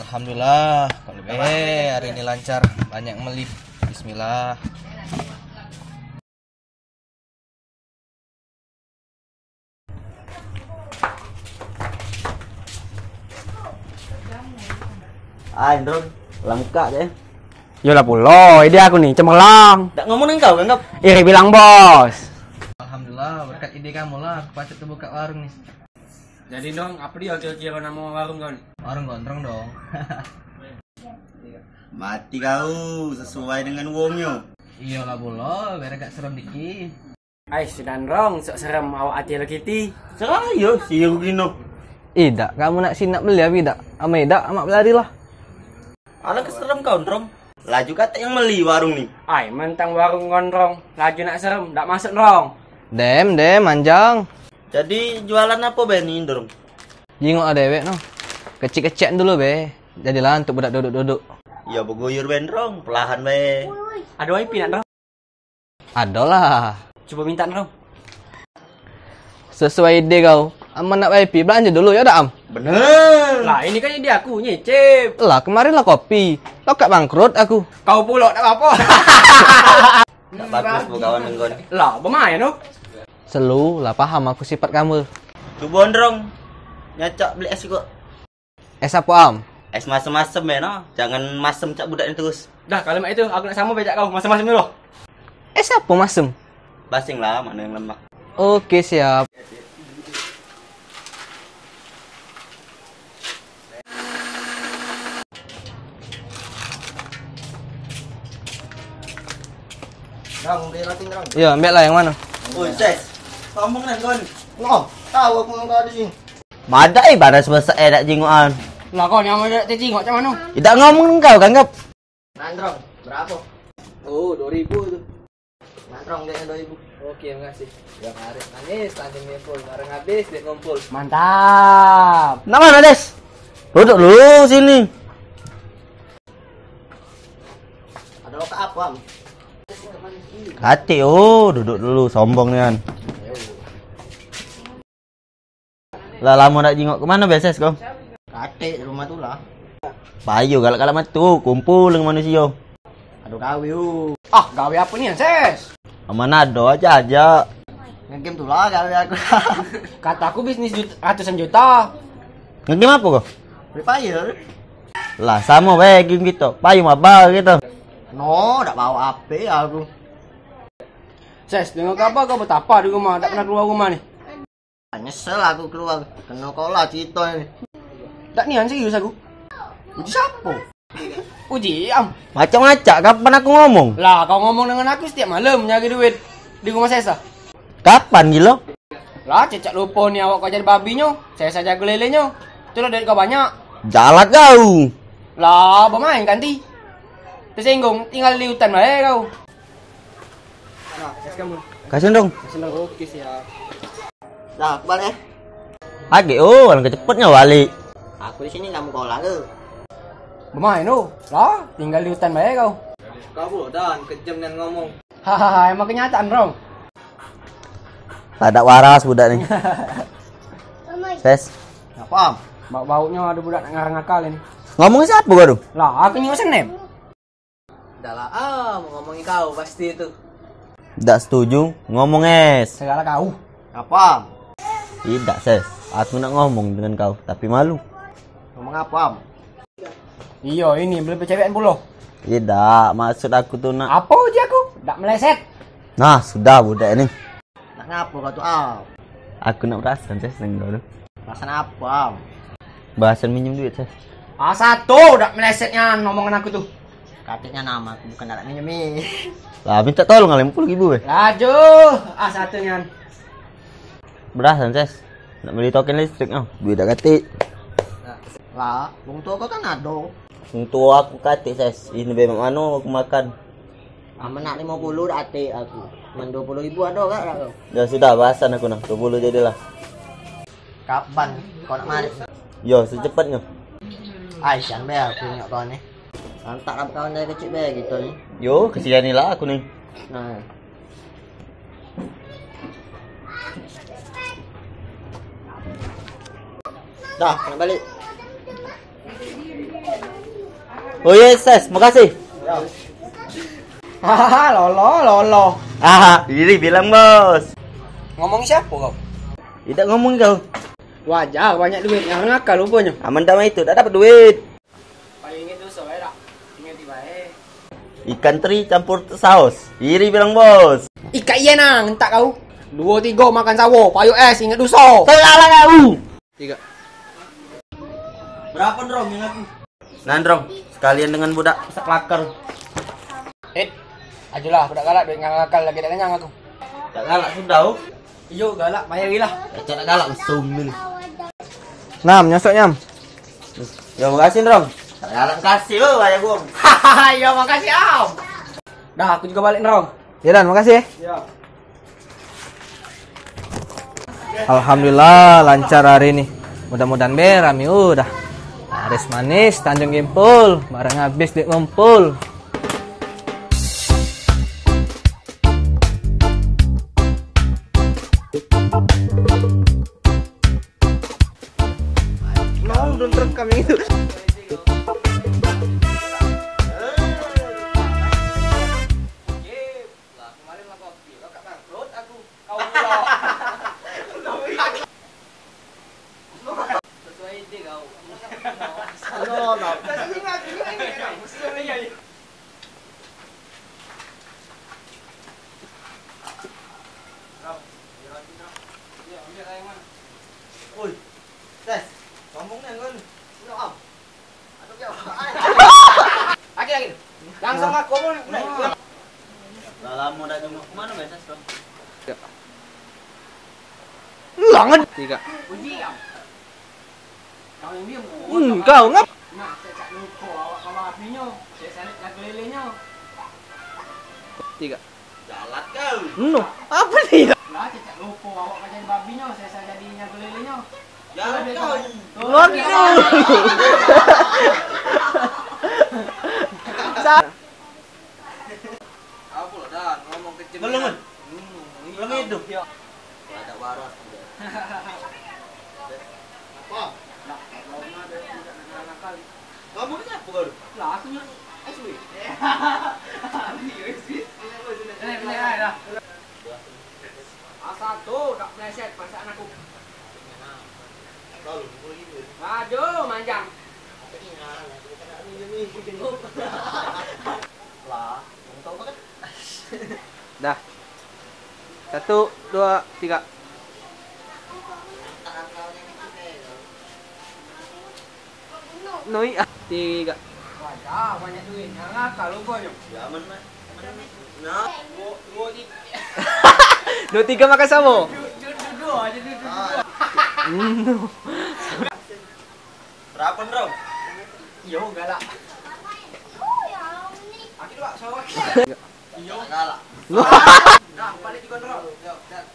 Alhamdulillah, kalau hari ini lancar, banyak melih. Bismillah. Indro, lengkap deh. Yolah pulo, ide aku nih cemerlang. Tak ngomong engkau kan, Iri bilang bos. Alhamdulillah, berkat ide kamu lah, aku patut buka warung nih. Jadi dong, apa dia kira-kira nama warung kau nih? Warung gondrong dong. Mati kau, sesuai dengan wongnya. Iyalah bolo, biar agak serem dikit. Sudah rong, sok serem awak hati lo Kitty. Serayo, si Rugino. Ida, kamu nak sinak beli apa Ida? Ama Ida, amak belari lah. Anak keserem kau, Ndrong. Laju kata yang beli warung nih. Mentang warung gondrong, laju nak serem, tak masuk rong. Dem, manjang. Jadi jualan apa be nih, Ndrong? Jingok ada dewek no. Kecik-kecik dulu be. Jadilah untuk budak duduk-duduk. Ya beguyur be, Ndrong, perlahan be. Ada wifi nak dong? Ada lah. Coba minta dong. Sesuai ide kau. Aman nak wifi, belanja dulu ya dah am. Bener. Lah ini kan ide aku, nyicip. Lah kemarin lah kopi. Lo kak bangkrut aku. Kau pula tak apa-apa. Tak bagus bu kawan engkau. Lah, bermain tu. Selu lah paham aku sifat kamu. Coba Ndrong. Nyacak beli es kok. Es apa am? Es masem-masem be no. Jangan masem cak budak ini terus. Dah, kalau mak itu aku nak sama becak kau, masam-masam dulu. Es apa masem? Basing lah, mana yang lemak. Oke siap. Ndrong, beli roti Ndrong. Iya, ambil lah yang mana? Ses. Ngomong kan kon. Tahu aku engkau di sini. Madai pada sebesar dak jingoan. Lah kau ni amat tak tengok macam mana? Tidak ngomong engkau kan ngap. Nandrong, berapa? Oh, 2000 tu. Nandrong dia 2000. Oke, makasih. Ya, manis, nanti full. Bareng habis, dia ngumpul. Mantap. Nak mana Des? Duduk dulu sini. Ada lokal apa, Am? Hati duduk dulu sombong nih kan. Lah lama nak jengok ke mana biasa kau? Kate rumah tu lah. Payu galak-galak matu kumpul dengan manusia. Aduh gawe you. Gawe apa ni, Ses? Manado aja. Ngegame tu lah gawe aku. Kata aku bisnis ratusan juta. Ngegame apa kau? Free Fire. Lah sama we game gitu. Payu mabal gitu. No, tak bawa HP aku. Ses, dengar apa kau betapa di rumah, tak pernah keluar rumah ni. Nyesel aku keluar. Kena kau lah cerita ni. Tak nian serius aku. Uji siapa? Uji, Am. Macam-macam kapan aku ngomong? Lah, kau ngomong dengan aku setiap malam nyari duit di rumah Sesa. Kapan gila? Lah, cecak lupa ni awak kau jadi babinya. Saya saja gelelenya. Itulah duit kau banyak. Jalan kau. Lah, bermain ganti. Tersinggung, tinggal di hutan baik kau. Nah, ses kamu. Kasih dong. Senang oke siap. Dah, balik. Age alangkah cepatnya balik. Aku di sini kamu kau lah ke? Bermain tu. Lah, tinggal di hutan baik kau. Kau pula dan kejam dan ngomong. Hahaha, emang kenyataan dong. Tak ada waras budak ni. Ses. Apa, Am? Bau-baunya ada budak nak ngarang akal ini. Ngomong siapa kau tu? Lah, aku nyengok senep. Dah lah, mau ngomongin kau pasti itu. Tidak setuju. Ngomong es. Segala kau. Apa, Am? Tidak ses. Aku nak ngomong dengan kau tapi malu. Ngomong apa, Am? Iya, ini beli percewekan puluh. Tidak. Maksud aku tuh nak. Apa uji aku? Tak meleset. Nah sudah budak ini. Nak ngapa kau tu, Am? Aku nak perasan ses dengan kau tu. Perasaan apa, Am? Bahasan minjem duit ses. Satu, tak melesetnya ngomongan aku tuh. Katanya nama aku bukan nak minjem. Lah minta tolong kalian 50.000 weh. Laju, satunya. Berasan ses. Nak beli token listrik duit dah katik. Lah, bung tua kau kan ada. Untuk aku katik ses. Ini memang mana aku makan. Aman nak 50 dah atik aku. Men 20.000 ada tak kau? Ya sudah bahasan aku nak 20 jadilah. Kapan kau nak mari? Yo secepatnya. Jangan be aku nyok kau ni. Antak lah kawan dari kecil be gitu ni. Yo kesinilah aku nih. Nah. Dah, nak balik. Oh yes, Ses, makasih. Hahaha, lolo. Iri bilang bos. Ngomong siapa kau? Tidak ngomong kau. Wajar, banyak duit. Yang ngakal rupanya. Aman damai itu, tak dapat duit. Paling inget dosa ya tak? Ingat tiba Ikan teri campur saus. Iri bilang bos. Ikat iya nang, entak kau. 2-3 makan sawo, payu es, ingat dosa. Salah kau. 3. Berapa Drong yang aku? Nandrong, sekalian dengan budak saklakar. Ajulah, budak galak duit ngakal lagi tak kenyang aku. Tak galak sudah. Iyo galak, bayarilah. Tak galak sumil. 6, nyosok nyam. Ya makasih Drong. Tak galak kasih lo ayah gua. Hahaha, iya makasih Om. Dah, aku juga balik Nrong. Ya Dan, makasih. Ya. Alhamdulillah lancar hari ini. Mudah-mudahan rame udah. Laris manis, Tanjung Gimpul, barang habis duit ngumpul. Belum terekam yang itu. Oi. Ses, ngomongnya kan. Udah am. Lagi. Langsung aku mau. Lah lama dah cuma kemana biasa Drong? Langan 3. Uji Om. Kau yang diam. Kau ngap. Nah, saya cak lupa awak kalau apinya. Saya salib lagu lelenya. 3. Jalat kau. No, apa nih? Lah, saya cak lupa awak kan jadi babinya. Saya jadi nyagu lelenya. Jalat kau. Waduh. Apa lah Dan, ngomong kecil. Belum kan? Belum hidup. Ya. Ada waras. Apa? Lah, kalau ada tidak nakal. Ngomongnya apa kau? Lah, aku nyuruh SW. Bener dah. A1 tak pleset perasaan aku. Lalu boleh gitu. Aduh, manjang. Lah, tahu kan? Dah. 1, 2, 3. Noi 3. Wadah, banyak duit. Yang ngakal rupanya. Ya aman mah. Nah, 2, 3 makan sama. Dua aja dua. berapa Drong? Yo, galak. Aku dua, sawah. Iya. Galak. Nah, balik juga Nrong. Yo, dan.